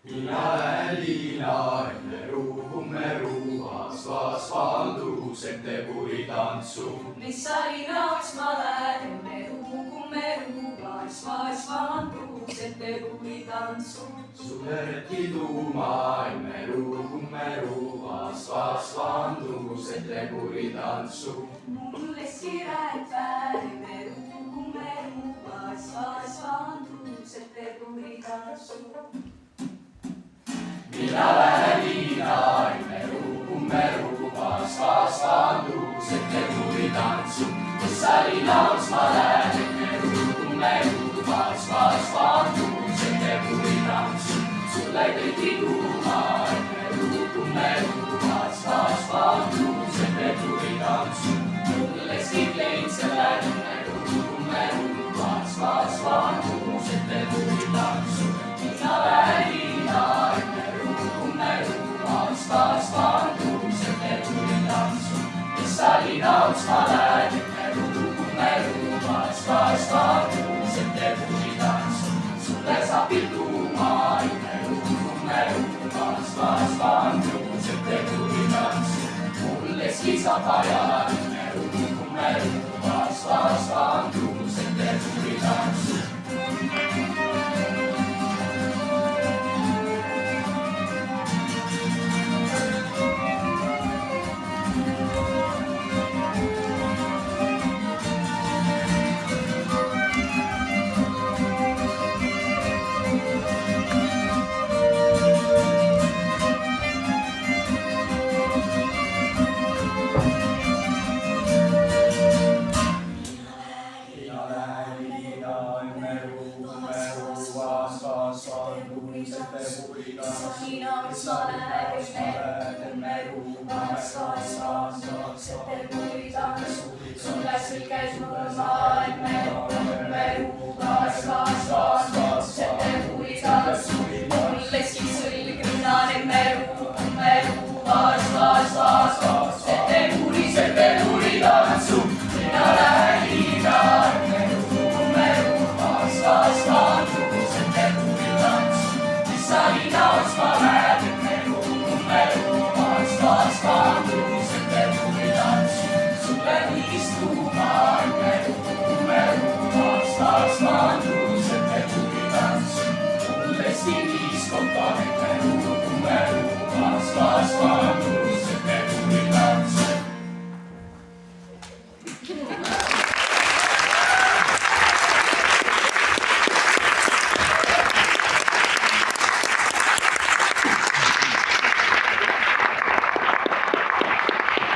Mina lähen linna, emme asfas vandus, ette puritantsu. Missä linnaus mä lähden, meru, asfas vandus, ette puritantsu. Suveretki tuuma, emme asfas vandus, ette puritantsu. Mulle siräipää, meru, asfas vandus, ette puritantsu. Minä lähen linna, emme asfas vandus, ette puritantsu. Missä linnaus mä lähden, emme asfas vandus, ette puritantsu. Sulle teki tuuma, emme asfas vandus, ette puritantsu. Mulle skipleitsellä, emme asfas vandus, ette puritantsu. Minä lähen linna, asfas vandus, ette puritantsu. Missä linnaus mä lähden, asfas vandus, ette puritantsu. Sulle sapi tuuma, asfas vandus, ette puritantsu. Mulle skisapaja, asfas vandus, ette puritantsu. Sulle sylkäis mun maailme, meru, asfas